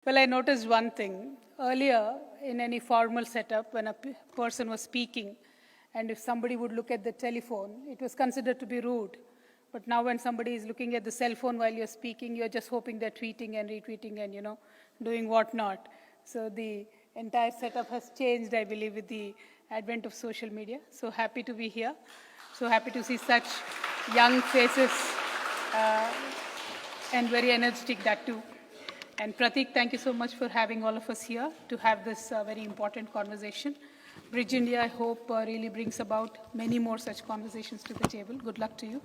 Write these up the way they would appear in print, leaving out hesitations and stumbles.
Well, I noticed one thing. Earlier, in any formal setup, when a person was speaking, and if somebody would look at the telephone, it was considered to be rude. But now when somebody is looking at the cell phone while you're speaking, you're just hoping they're tweeting and retweeting and, doing whatnot. So the entire setup has changed, I believe, with the advent of social media. So happy to be here. So happy to see such young faces and very energetic, that too. And Pratik, thank you so much for having all of us here to have this very important conversation. Bridge India, I hope, really brings about many more such conversations to the table. Good luck to you.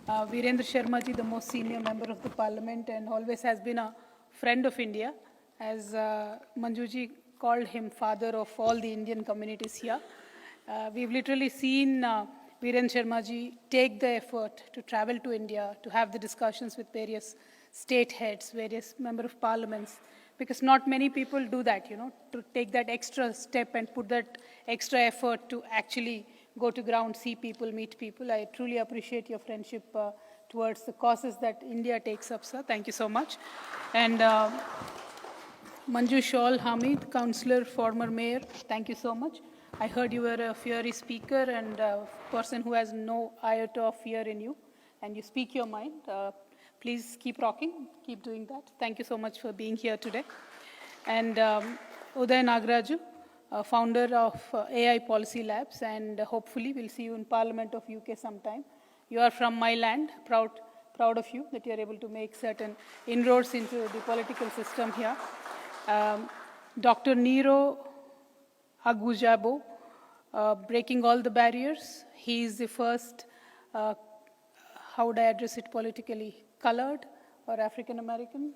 Virendra Sharma ji, the most senior member of the parliament and always has been a friend of India, as Manjuji called him father of all the Indian communities here. We've literally seen Virendra Sharma ji take the effort to travel to India, to have the discussions with various state heads, various member of parliaments, because not many people do that, to take that extra step and put that extra effort to actually go to ground, see people, meet people. I truly appreciate your friendship towards the causes that India takes up, sir. Thank you so much. And Manju Shaul Hamid, councillor, former mayor, thank you so much. I heard you were a fiery speaker and a person who has no iota of fear in you, and you speak your mind. Please keep rocking, keep doing that. Thank you so much for being here today. And Uday Nagaraju, founder of AI Policy Labs, and hopefully we'll see you in Parliament of UK sometime. You are from my land, proud of you that you are able to make certain inroads into the political system here. Dr. Nero Agujabo, breaking all the barriers. He is the first, how would I address it politically, colored or African-American,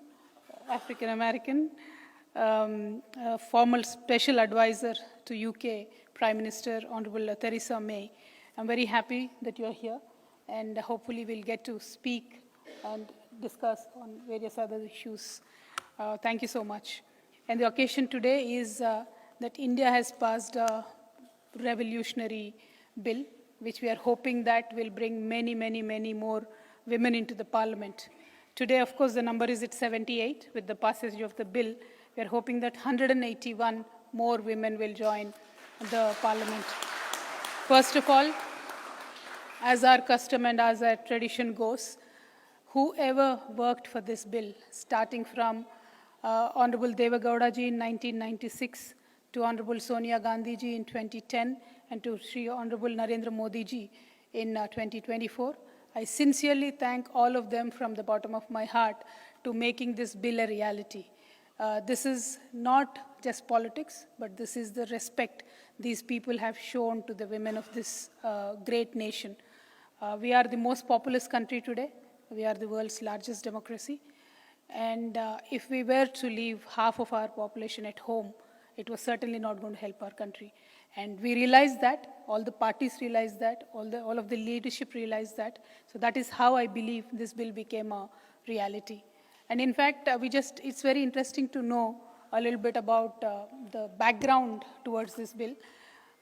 former special advisor to UK Prime Minister Honorable Theresa May. I'm very happy that you're here, and hopefully we'll get to speak and discuss on various other issues. Thank you so much. And the occasion today is that India has passed a revolutionary bill, which we are hoping that will bring many, many, many more women into the parliament. Today, of course, the number is at 78. With the passage of the bill, we are hoping that 181 more women will join the parliament. First of all, as our custom and as our tradition goes, whoever worked for this bill, starting from Honorable Deva Gowda ji in 1996, to Honorable Sonia Gandhi ji in 2010, and to Sri Honorable Narendra Modi ji in 2024. I sincerely thank all of them from the bottom of my heart to making this bill a reality. This is not just politics, but this is the respect these people have shown to the women of this great nation. We are the most populous country today. We are the world's largest democracy. And if we were to leave half of our population at home, it was certainly not going to help our country. And we realized that, all the parties realized that, all of the leadership realized that. So that is how I believe this bill became a reality. And in fact, it's very interesting to know a little bit about the background towards this bill.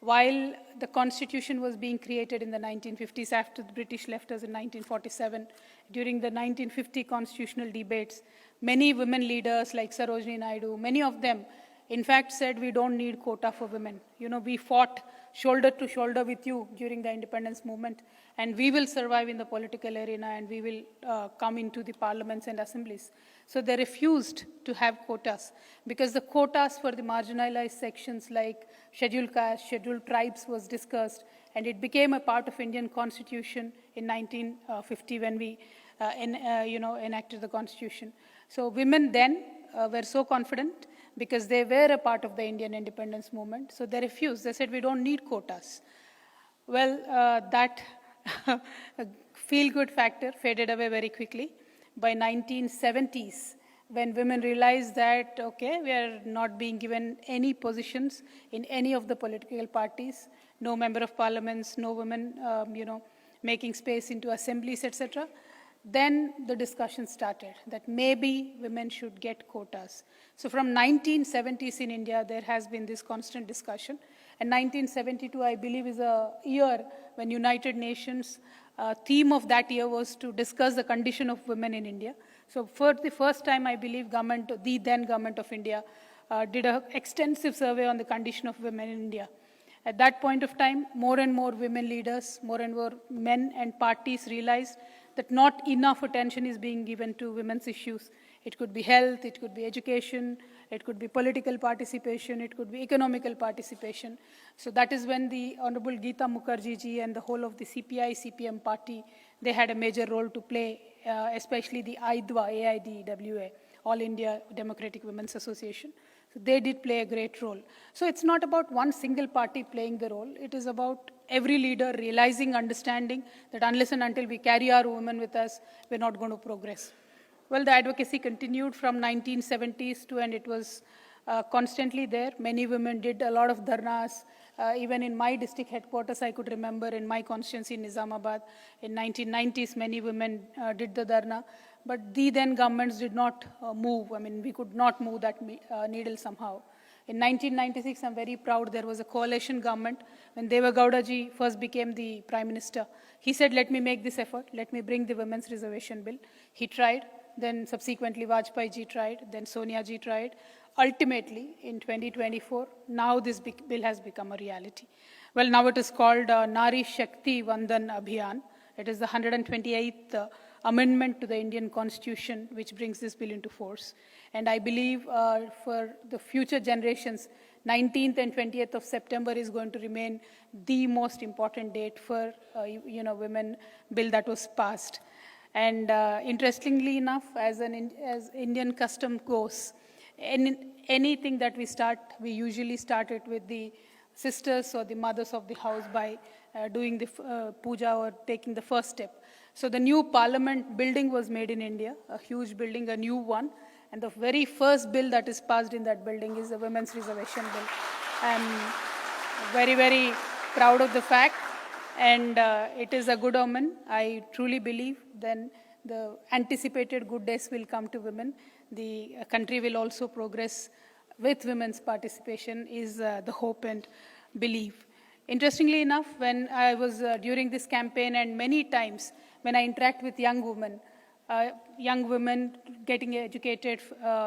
While the Constitution was being created in the 1950s, after the British left us in 1947, during the 1950 constitutional debates, many women leaders like Sarojini Naidu, many of them, in fact, said we don't need quota for women. We fought shoulder to shoulder with you during the independence movement, and we will survive in the political arena, and we will come into the parliaments and assemblies. So they refused to have quotas, because the quotas for the marginalized sections like scheduled caste, scheduled tribes was discussed, and it became a part of Indian Constitution in 1950 when we enacted the Constitution. So women then were so confident, because they were a part of the Indian independence movement. So they refused. They said, we don't need quotas. Well, that feel-good factor faded away very quickly. By 1970s, when women realized that, okay, we are not being given any positions in any of the political parties, no member of parliaments, no women, making space into assemblies, etc., then the discussion started that maybe women should get quotas. So from 1970s in India, there has been this constant discussion. And 1972, I believe, is a year when United Nations theme of that year was to discuss the condition of women in India. So for the first time, I believe the then government of India did an extensive survey on the condition of women in India. At that point of time, more and more women leaders, more and more men and parties realized that not enough attention is being given to women's issues. It could be health, it could be education, it could be political participation, it could be economical participation. So that is when the Honorable Geeta Mukherjee ji and the whole of the CPI-CPM party, they had a major role to play, especially the AIDWA, AIDWA, All India Democratic Women's Association. So they did play a great role. So it's not about one single party playing the role. It is about every leader realizing, understanding that unless and until we carry our women with us, we're not going to progress. Well, the advocacy continued from 1970s to, and it was constantly there. Many women did a lot of dharnas. Even in my district headquarters, I could remember in my constituency in Nizamabad, in 1990s, many women did the dharna. But the then governments did not move. I mean, we could not move that needle somehow. In 1996, I'm very proud, there was a coalition government. When Deva Gowda ji first became the Prime Minister, he said, let me make this effort, let me bring the Women's Reservation Bill. He tried, then subsequently Vajpayee ji tried, then Sonia ji tried. Ultimately, in 2024, now this bill has become a reality. Well, now it is called Nari Shakti Vandan Abhiyan. It is the 128th amendment to the Indian Constitution which brings this bill into force. And I believe for the future generations, 19th and 20th of September is going to remain the most important date for women bill that was passed. And interestingly enough, as Indian custom goes, anything that we start, we usually start it with the sisters or the mothers of the house by doing the puja or taking the first step. So the new parliament building was made in India, a huge building, a new one. And the very first bill that is passed in that building is the Women's Reservation Bill. I'm very, very proud of the fact. And it is a good omen. I truly believe then the anticipated good days will come to women. The country will also progress with women's participation is the hope and belief. Interestingly enough, when I was during this campaign and many times when I interact with young women getting educated,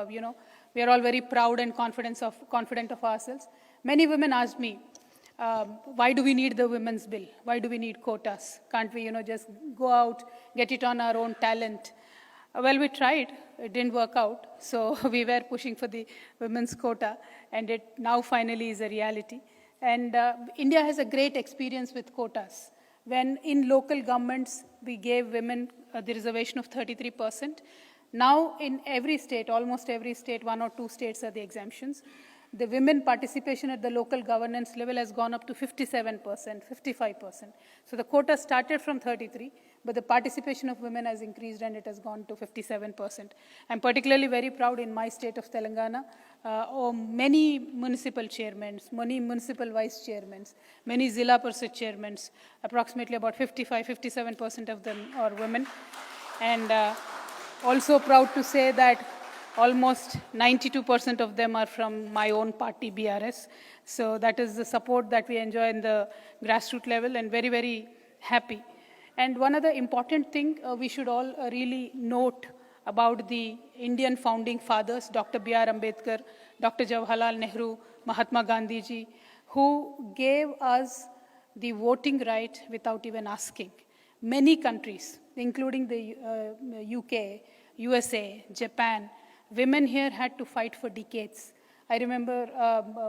we are all very proud and confident of ourselves. Many women ask me, why do we need the women's bill? Why do we need quotas? Can't we, just go out, get it on our own talent? Well, we tried. It didn't work out. So we were pushing for the women's quota, and it now finally is a reality. And India has a great experience with quotas. When in local governments, we gave women the reservation of 33%. Now in every state, almost every state, 1 or 2 states are the exemptions. The women participation at the local governance level has gone up to 57%, 55%. So the quota started from 33, but the participation of women has increased and it has gone to 57%. I'm particularly very proud in my state of Telangana, many municipal chairmen, many municipal vice chairmen, many Zilla Parishad chairmen, approximately about 55-57% of them are women. And also proud to say that almost 92% of them are from my own party, BRS. So that is the support that we enjoy in the grassroots level, and very, very happy. And one other important thing we should all really note about the Indian founding fathers, Dr. B.R. Ambedkar, Dr. Jawaharlal Nehru, Mahatma Gandhi ji, who gave us the voting right without even asking. Many countries, including the UK, USA, Japan, women here had to fight for decades. I remember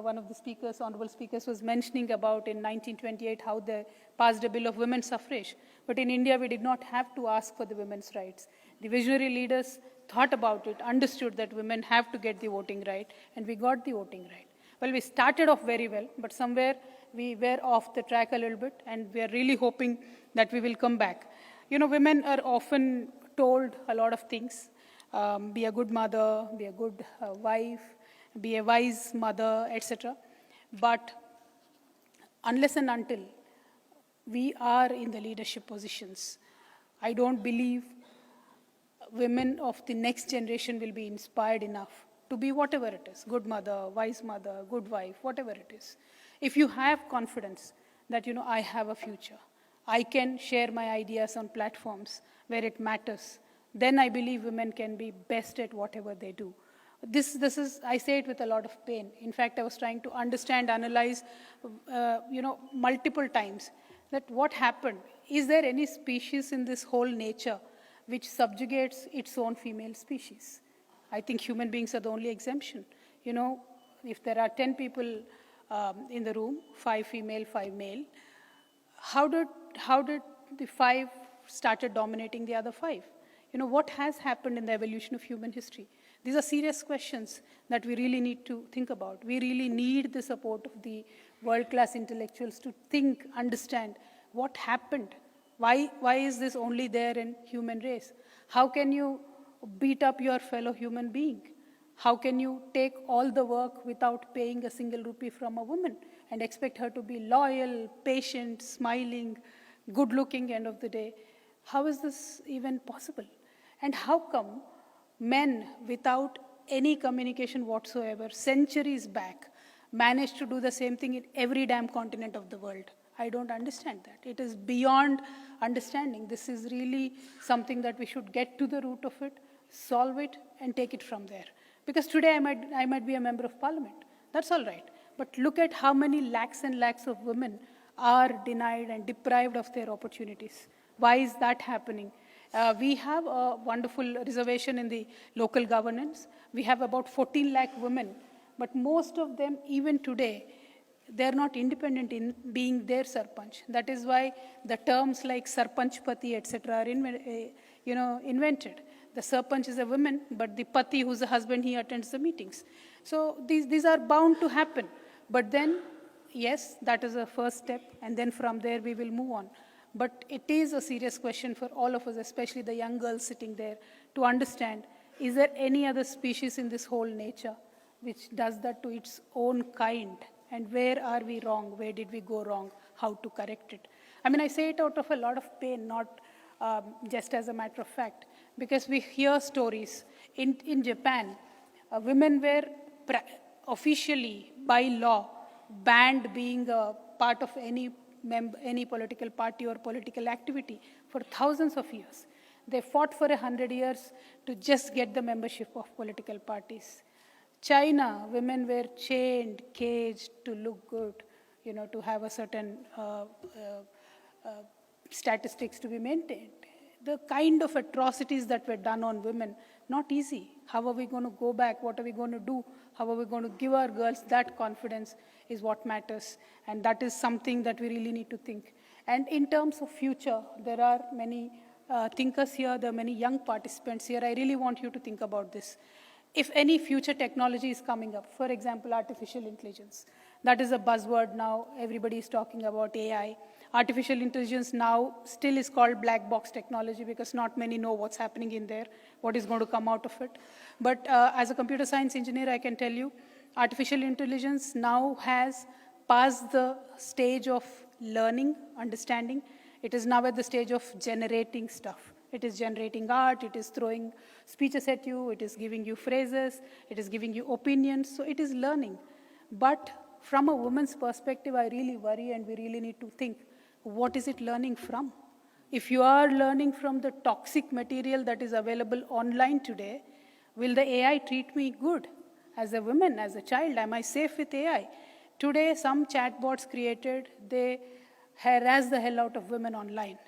one of the speakers, honorable speakers, was mentioning about in 1928 how they passed a bill of women's suffrage. But in India, we did not have to ask for the women's rights. The visionary leaders thought about it, understood that women have to get the voting right, and we got the voting right. Well, we started off very well, but somewhere we were off the track a little bit, and we are really hoping that we will come back. Women are often told a lot of things. Be a good mother, be a good wife, be a wise mother, etc. But unless and until we are in the leadership positions, I don't believe women of the next generation will be inspired enough to be whatever it is, good mother, wise mother, good wife, whatever it is. If you have confidence that, I have a future, I can share my ideas on platforms where it matters, then I believe women can be best at whatever they do. This is, I say it with a lot of pain. In fact, I was trying to understand, analyze, multiple times that what happened. Is there any species in this whole nature which subjugates its own female species? I think human beings are the only exemption. If there are 10 people in the room, 5 female, 5 male, how did the 5 started dominating the other 5? What has happened in the evolution of human history? These are serious questions that we really need to think about. We really need the support of the world-class intellectuals to think, understand what happened. Why is this only there in human race? How can you beat up your fellow human being? How can you take all the work without paying a single rupee from a woman and expect her to be loyal, patient, smiling, good-looking end of the day? How is this even possible? And how come men, without any communication whatsoever, centuries back, managed to do the same thing in every damn continent of the world? I don't understand that. It is beyond understanding. This is really something that we should get to the root of it, solve it, and take it from there. Because today I might be a member of parliament. That's all right. But look at how many lakhs and lakhs of women are denied and deprived of their opportunities. Why is that happening? We have a wonderful reservation in the local governance. We have about 14 lakh women, but most of them, even today, they're not independent in being their sarpanch. That is why the terms like sarpanchpati, etc., are invented. The sarpanch is a woman, but the pati, who's a husband, he attends the meetings. So these are bound to happen. But then, yes, that is a first step, and then from there we will move on. But it is a serious question for all of us, especially the young girls sitting there, to understand, is there any other species in this whole nature which does that to its own kind? And where are we wrong? Where did we go wrong? How to correct it? I mean, I say it out of a lot of pain, not just as a matter of fact, because we hear stories. In Japan, women were officially, by law, banned being a part of any political party or political activity for thousands of years. They fought for 100 years to just get the membership of political parties. China, women were chained, caged to look good, to have a certain statistics to be maintained. The kind of atrocities that were done on women, not easy. How are we going to go back? What are we going to do? How are we going to give our girls that confidence is what matters. And that is something that we really need to think. And in terms of future, there are many thinkers here, there are many young participants here. I really want you to think about this. If any future technology is coming up, for example, artificial intelligence, that is a buzzword now. Everybody is talking about AI. Artificial intelligence now still is called black box technology because not many know what's happening in there, what is going to come out of it. But as a computer science engineer, I can tell you, artificial intelligence now has passed the stage of learning, understanding. It is now at the stage of generating stuff. It is generating art, it is throwing speeches at you, it is giving you phrases, it is giving you opinions, so it is learning. But from a woman's perspective, I really worry and we really need to think, what is it learning from? If you are learning from the toxic material that is available online today, will the AI treat me good? As a woman, as a child, am I safe with AI? Today, some chatbots created, they harass the hell out of women online.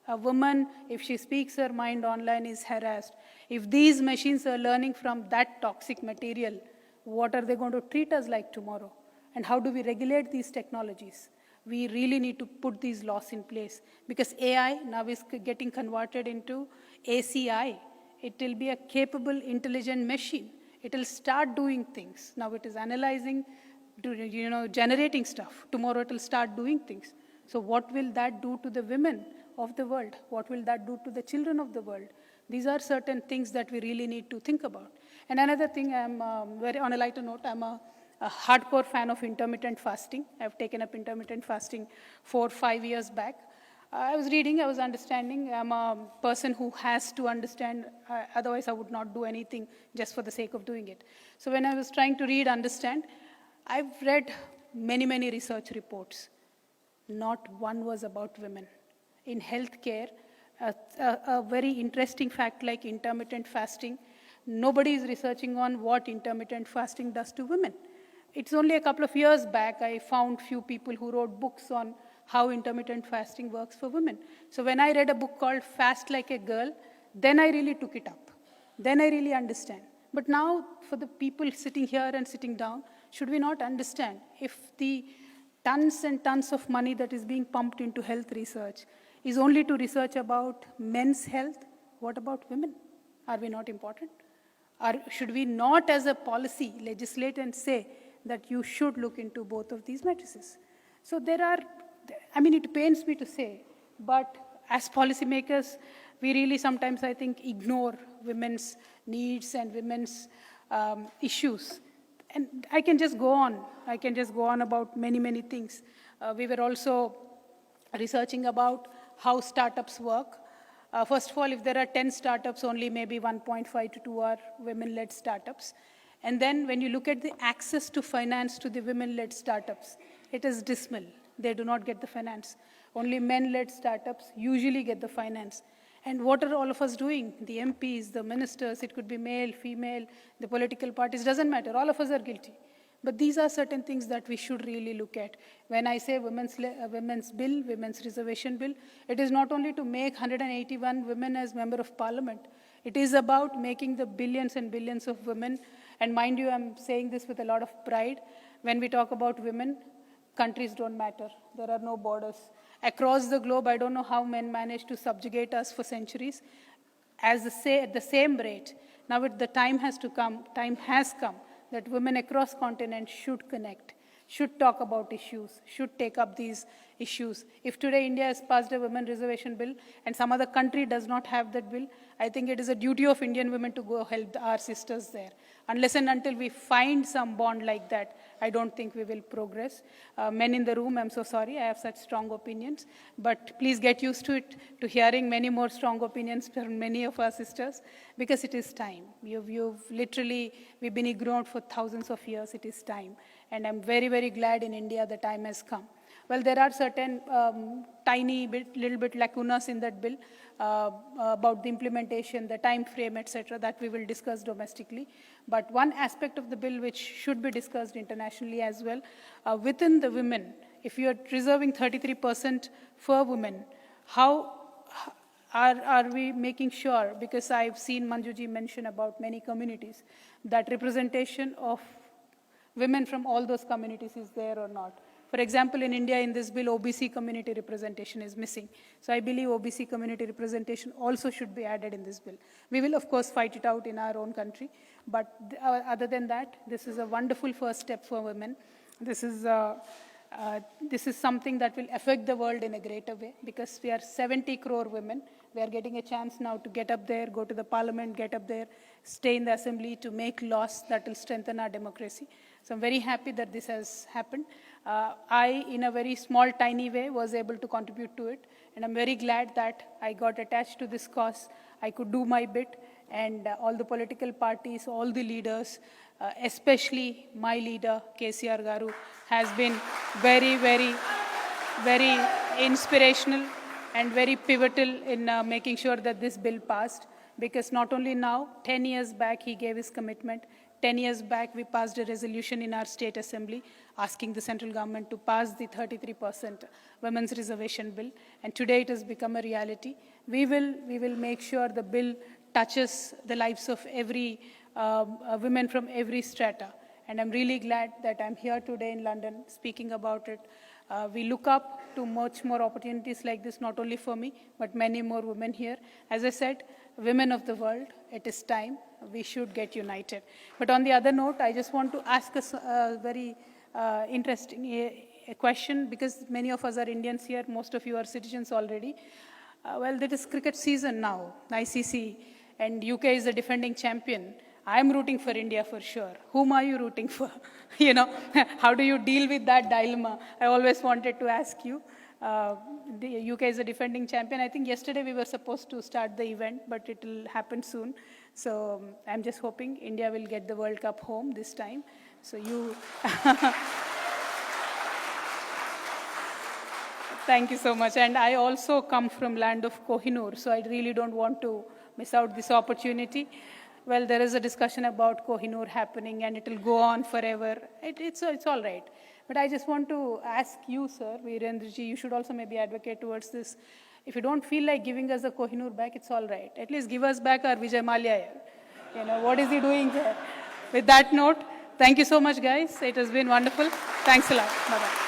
A woman, if she speaks her mind online, is harassed. If these machines are learning from that toxic material, what are they going to treat us like tomorrow? And how do we regulate these technologies? We really need to put these laws in place because AI now is getting converted into ACI. It will be a capable, intelligent machine. It will start doing things. Now it is analyzing, generating stuff. Tomorrow it will start doing things. So what will that do to the women of the world? What will that do to the children of the world? These are certain things that we really need to think about. And another thing, on a lighter note, I'm a hardcore fan of intermittent fasting. I've taken up intermittent fasting 4 or 5 years back. I was reading, I was understanding. I'm a person who has to understand, otherwise I would not do anything just for the sake of doing it. So when I was trying to read, understand, I've read many, many research reports. Not one was about women. In healthcare, A very interesting fact like intermittent fasting. Nobody is researching on what intermittent fasting does to women. It's only a couple of years back I found few people who wrote books on how intermittent fasting works for women. So when I read a book called Fast Like a Girl, then I really took it up. Then I really understand. But now for the people sitting here and sitting down, should we not understand if the tons and tons of money that is being pumped into health research is only to research about men's health, what about women? Are we not important? Or should we not as a policy legislate and say that you should look into both of these matrices? So there are, it pains me to say, but as policymakers, we really sometimes, I think, ignore women's needs and women's issues. And I can just go on. I can just go on about many, many things. We were also researching about how startups work. First of all, if there are 10 startups, only maybe 1.5 to 2 are women-led startups. And then when you look at the access to finance to the women-led startups, it is dismal. They do not get the finance. Only men-led startups usually get the finance. And what are all of us doing? The MPs, the ministers, it could be male, female, the political parties, doesn't matter. All of us are guilty. But these are certain things that we should really look at. When I say women's bill, women's reservation bill, it is not only to make 181 women as member of parliament. It is about making the billions and billions of women. And mind you, I'm saying this with a lot of pride. When we talk about women, countries don't matter. There are no borders. Across the globe, I don't know how men managed to subjugate us for centuries at the same rate. Now the time has come that women across continents should connect, should talk about issues, should take up these issues. If today India has passed a women reservation bill and some other country does not have that bill, I think it is a duty of Indian women to go help our sisters there. Unless and until we find some bond like that, I don't think we will progress. Men in the room, I'm so sorry, I have such strong opinions, but please get used to it, to hearing many more strong opinions from many of our sisters, because it is time. We've been ignored for thousands of years, it is time. And I'm very, very glad in India the time has come. Well, there are certain little bit lacunas in that bill about the implementation, the time frame, etc., that we will discuss domestically. But one aspect of the bill which should be discussed internationally as well, within the women, if you are reserving 33% for women, how are we making sure, because I've seen Manjuji mention about many communities, that representation of women from all those communities is there or not? For example, in India, in this bill, OBC community representation is missing. So I believe OBC community representation also should be added in this bill. We will, of course, fight it out in our own country. But other than that, this is a wonderful first step for women. This is something that will affect the world in a greater way, because we are 70 crore women. We are getting a chance now to get up there, go to the parliament, get up there, stay in the assembly to make laws that will strengthen our democracy. So I'm very happy that this has happened. I, in a very small, tiny way, was able to contribute to it. And I'm very glad that I got attached to this cause. I could do my bit. And all the political parties, all the leaders, especially my leader, KCR Garu, has been very, very, very inspirational and very pivotal in making sure that this bill passed. Because not only now, 10 years back, he gave his commitment. 10 years back, we passed a resolution in our state assembly asking the central government to pass the 33% women's reservation bill. And today it has become a reality. We will make sure the bill touches the lives of every women from every strata. And I'm really glad that I'm here today in London speaking about it. We look up to much more opportunities like this, not only for me, but many more women here. As I said, women of the world, it is time. We should get united. But on the other note, I just want to ask a very interesting question, because many of us are Indians here, most of you are citizens already. Well, it is cricket season now, ICC, and UK is the defending champion. I'm rooting for India for sure. Whom are you rooting for? How do you deal with that dilemma? I always wanted to ask you. The UK is a defending champion. I think yesterday we were supposed to start the event, but it will happen soon. So I'm just hoping India will get the World Cup home this time. So you... Thank you so much. And I also come from land of Kohinoor, so I really don't want to miss out this opportunity. Well, there is a discussion about Kohinoor happening and it will go on forever. It's all right. But I just want to ask you, sir, Virendraji, you should also maybe advocate towards this. If you don't feel like giving us the Kohinoor back, it's all right. At least give us back our Vijay Mallya. You know, what is he doing here? With that note, thank you so much, guys. It has been wonderful. Thanks a lot. Bye-bye.